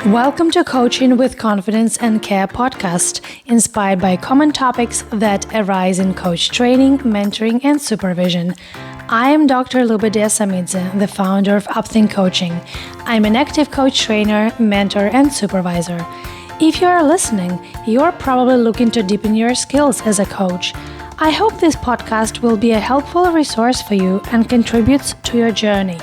Welcome to Coaching with Confidence and Care podcast, inspired by common topics that arise in coach training, mentoring, and supervision. I am Dr. Luba Desamidze, the founder of Upthink Coaching. I'm an active coach trainer, mentor, and supervisor. If you are listening, you're probably looking to deepen your skills as a coach. I hope this podcast will be a helpful resource for you and contributes to your journey.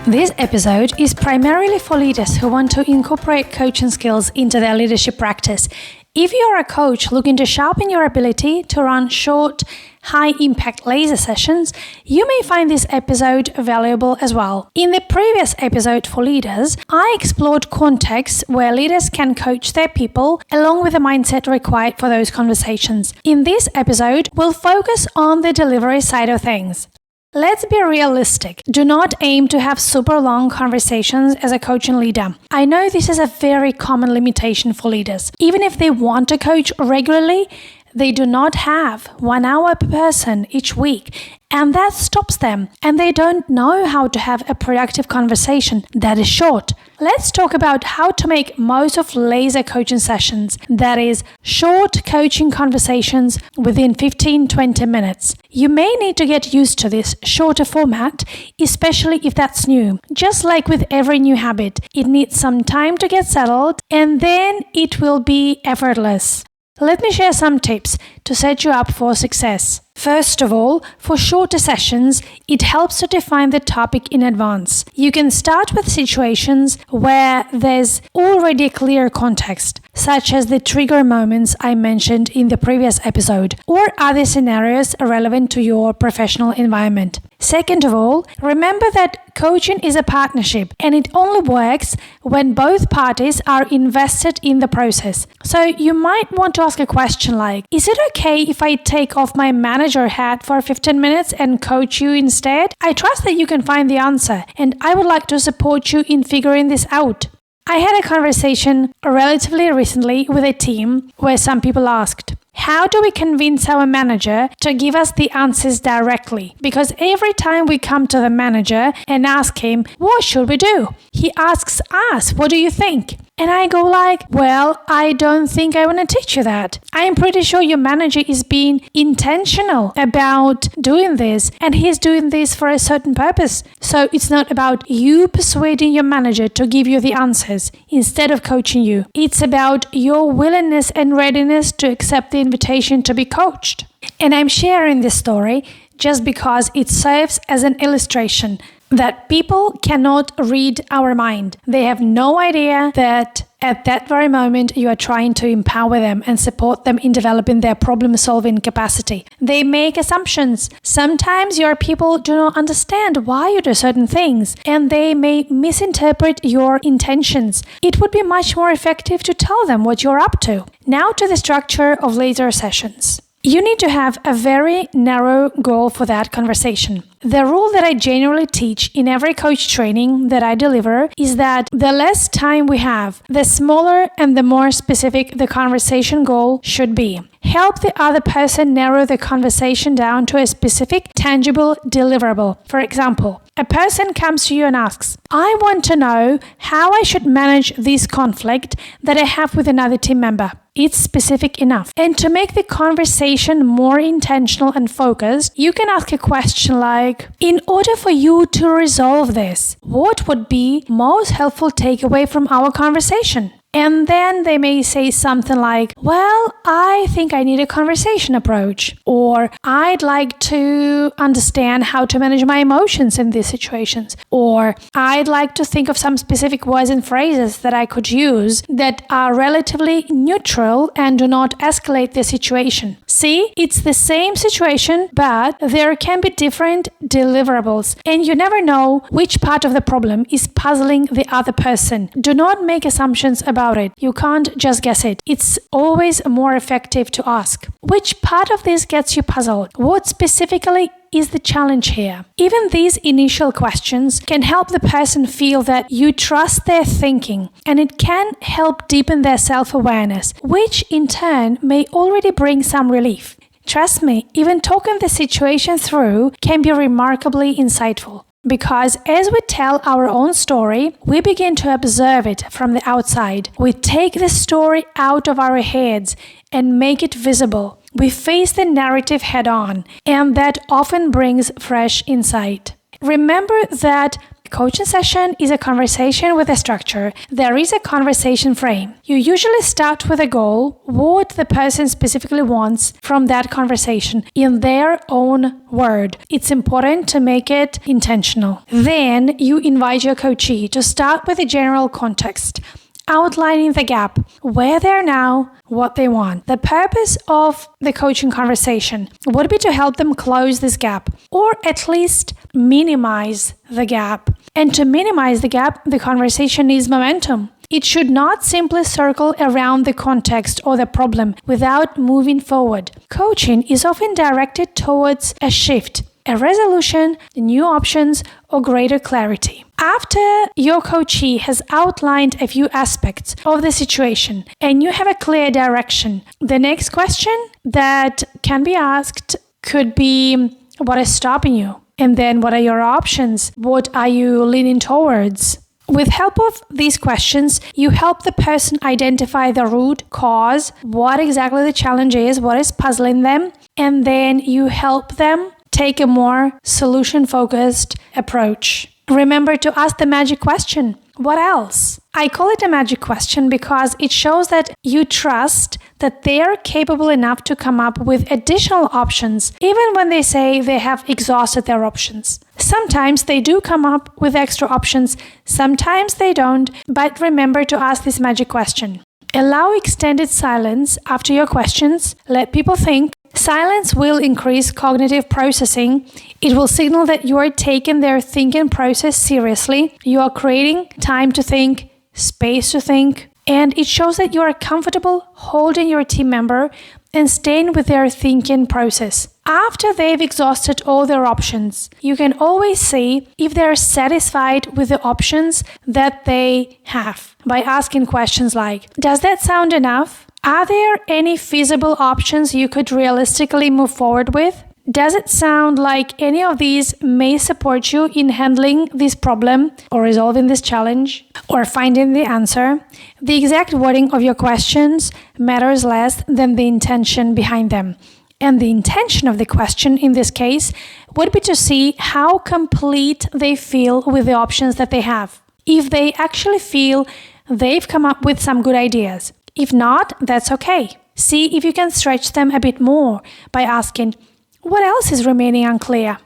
This episode is primarily for leaders who want to incorporate coaching skills into their leadership practice. If you're a coach looking to sharpen your ability to run short, high-impact laser sessions, you may find this episode valuable as well. In the previous episode for leaders, I explored contexts where leaders can coach their people along with the mindset required for those conversations. In this episode, we'll focus on the delivery side of things. Let's be realistic. Do not aim to have super long conversations as a coach and leader. I know this is a very common limitation for leaders. Even if they want to coach regularly, they do not have 1 hour per person each week, and that stops them, and they don't know how to have a productive conversation that is short. Let's talk about how to make most of laser coaching sessions, that is, short coaching conversations within 15-20 minutes. You may need to get used to this shorter format, especially if that's new. Just like with every new habit, it needs some time to get settled, and then it will be effortless. Let me share some tips to set you up for success. First of all, for shorter sessions, it helps to define the topic in advance. You can start with situations where there's already a clear context, such as the trigger moments I mentioned in the previous episode, or other scenarios relevant to your professional environment. Second of all, remember that coaching is a partnership, and it only works when both parties are invested in the process. So you might want to ask a question like, is it okay if I take off my manager hat for 15 minutes and coach you instead? I trust that you can find the answer, and I would like to support you in figuring this out. I had a conversation relatively recently with a team where some people asked, how do we convince our manager to give us the answers directly? Because every time we come to the manager and ask him, what should we do? He asks us, what do you think? And I go like, well, I don't think I want to teach you that. I'm pretty sure your manager is being intentional about doing this, and he's doing this for a certain purpose. So it's not about you persuading your manager to give you the answers instead of coaching you. It's about your willingness and readiness to accept the invitation to be coached. And I'm sharing this story just because it serves as an illustration that people cannot read our mind. They have no idea that at that very moment you are trying to empower them and support them in developing their problem-solving capacity. They make assumptions. Sometimes your people do not understand why you do certain things, and they may misinterpret your intentions. It would be much more effective to tell them what you're up to. Now to the structure of laser sessions. You need to have a very narrow goal for that conversation. The rule that I generally teach in every coach training that I deliver is that the less time we have, the smaller and the more specific the conversation goal should be. Help the other person narrow the conversation down to a specific, tangible deliverable. For example, a person comes to you and asks, I want to know how I should manage this conflict that I have with another team member. It's specific enough. And to make the conversation more intentional and focused, you can ask a question like, in order for you to resolve this, what would be most helpful takeaway from our conversation? And then they may say something like, well, I think I need a conversation approach, or I'd like to understand how to manage my emotions in these situations, or I'd like to think of some specific words and phrases that I could use that are relatively neutral and do not escalate the situation. See, it's the same situation, but there can be different deliverables, and you never know which part of the problem is puzzling the other person. Do not make assumptions about it. You can't just guess it. It's always more effective to ask, which part of this gets you puzzled? What specifically is the challenge here? Even these initial questions can help the person feel that you trust their thinking, and it can help deepen their self-awareness, which in turn may already bring some relief. Trust me, even talking the situation through can be remarkably insightful. because as we tell our own story, we begin to observe it from the outside. We take the story out of our heads and make it visible. We face the narrative head on, and that often brings fresh insight. Remember that a coaching session is a conversation with a structure. There is a conversation frame. You usually start with a goal, what the person specifically wants from that conversation in their own word. It's important to make it intentional. Then you invite your coachee to start with a general context, outlining the gap, where they are now, what they want. The purpose of the coaching conversation would be to help them close this gap, or at least minimize the gap. And to minimize the gap, the conversation needs momentum. It should not simply circle around the context or the problem without moving forward. Coaching is often directed towards a shift, a resolution, new options, or greater clarity. After your coachee has outlined a few aspects of the situation and you have a clear direction, the next question that can be asked could be, what is stopping you? And then what are your options? What are you leaning towards? With help of these questions, you help the person identify the root cause, what exactly the challenge is, what is puzzling them, and then you help them take a more solution-focused approach. Remember to ask the magic question, what else? I call it a magic question because it shows that you trust that they are capable enough to come up with additional options, even when they say they have exhausted their options. Sometimes they do come up with extra options, sometimes they don't, but remember to ask this magic question. Allow extended silence after your questions. Let people think. Silence will increase cognitive processing. It will signal that you are taking their thinking process seriously. You are creating time to think, space to think, and it shows that you are comfortable holding your team member and staying with their thinking process. After they've exhausted all their options, you can always see if they're satisfied with the options that they have by asking questions like, does that sound enough? Are there any feasible options you could realistically move forward with? Does it sound like any of these may support you in handling this problem or resolving this challenge or finding the answer? The exact wording of your questions matters less than the intention behind them. And the intention of the question in this case would be to see how complete they feel with the options that they have. If they actually feel they've come up with some good ideas. If not, that's okay. See if you can stretch them a bit more by asking, what else is remaining unclear?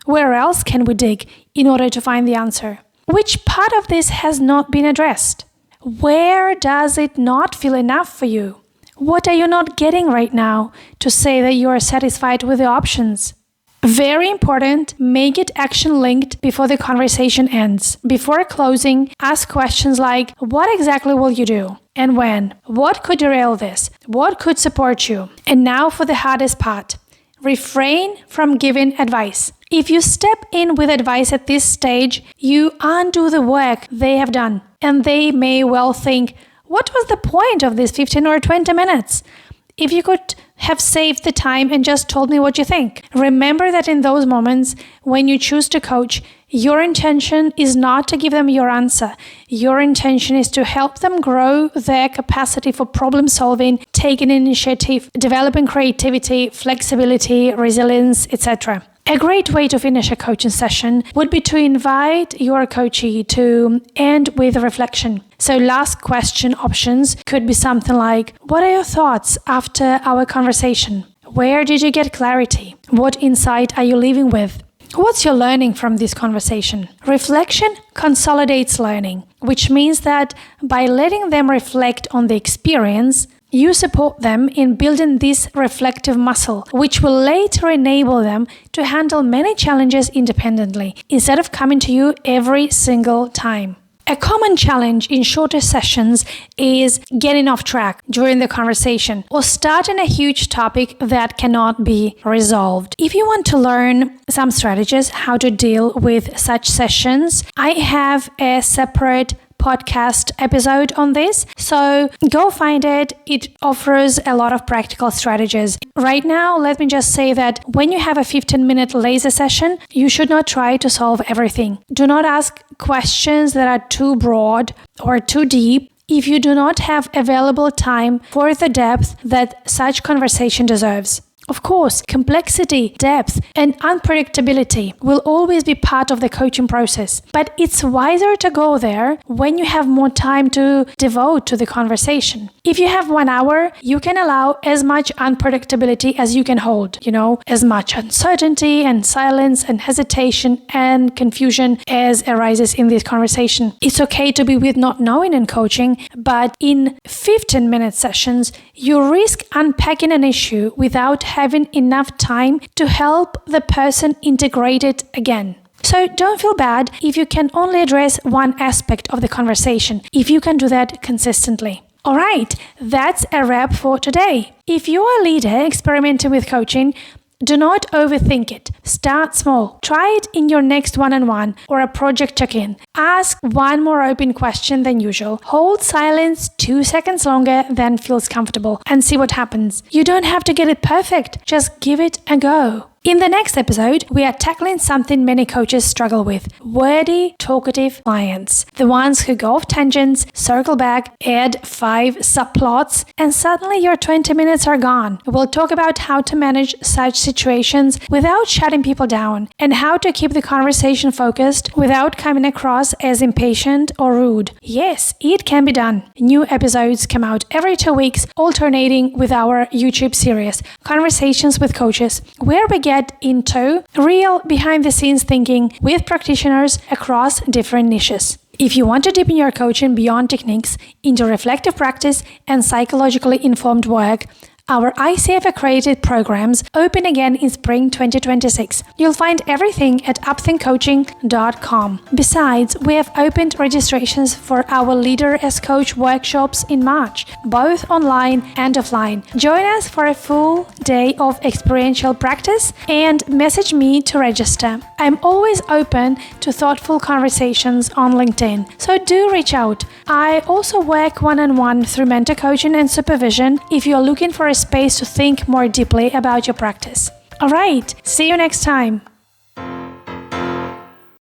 Where else can we dig in order to find the answer? Which part of this has not been addressed? Where does it not feel enough for you? What are you not getting right now to say that you are satisfied with the options? Very important, make it action linked before the conversation ends. Before closing, ask questions like, what exactly will you do? And when? What could derail this? What could support you? And now for the hardest part. Refrain from giving advice. If you step in with advice at this stage, you undo the work they have done. And they may well think, what was the point of these 15 or 20 minutes? If you could have saved the time and just told me what you think. Remember that in those moments, when you choose to coach, your intention is not to give them your answer. Your intention is to help them grow their capacity for problem solving, taking initiative, developing creativity, flexibility, resilience, etc. A great way to finish a coaching session would be to invite your coachee to end with a reflection. So last question options could be something like, what are your thoughts after our conversation? Where did you get clarity? What insight are you leaving with? What's your learning from this conversation? Reflection consolidates learning, which means that by letting them reflect on the experience, you support them in building this reflective muscle, which will later enable them to handle many challenges independently, instead of coming to you every single time. A common challenge in shorter sessions is getting off track during the conversation or starting a huge topic that cannot be resolved. If you want to learn some strategies how to deal with such sessions, I have a separate podcast episode on this. So go find it. It offers a lot of practical strategies. Right now, let me just say that when you have a 15-minute laser session, you should not try to solve everything. Do not ask questions that are too broad or too deep if you do not have available time for the depth that such conversation deserves. Of course, complexity, depth, and unpredictability will always be part of the coaching process, but it's wiser to go there when you have more time to devote to the conversation. If you have 1 hour, you can allow as much unpredictability as you can hold, as much uncertainty and silence and hesitation and confusion as arises in this conversation. It's okay to be with not knowing in coaching, but in 15-minute sessions, you risk unpacking an issue without having enough time to help the person integrate it again. So don't feel bad if you can only address one aspect of the conversation, if you can do that consistently. Alright, that's a wrap for today. If you're a leader experimenting with coaching, do not overthink it. Start small. Try it in your next one-on-one or a project check-in. Ask one more open question than usual. Hold silence 2 seconds longer than feels comfortable and see what happens. You don't have to get it perfect. Just give it a go. In the next episode, we are tackling something many coaches struggle with: wordy, talkative clients. The ones who go off tangents, circle back, add 5 subplots, and suddenly your 20 minutes are gone. We'll talk about how to manage such situations without shutting people down, and how to keep the conversation focused without coming across as impatient or rude. Yes, it can be done. New episodes come out every 2 weeks, alternating with our YouTube series, Conversations with Coaches, where we get into real behind-the-scenes thinking with practitioners across different niches. If you want to deepen your coaching beyond techniques into reflective practice and psychologically informed work, our ICF-accredited programs open again in spring 2026. You'll find everything at upthinkcoaching.com. Besides, we have opened registrations for our Leader as Coach workshops in March, both online and offline. Join us for a full day of experiential practice and message me to register. I'm always open to thoughtful conversations on LinkedIn, so do reach out. I also work one-on-one through mentor coaching and supervision if you're looking for a space to think more deeply about your practice. All right, see you next time.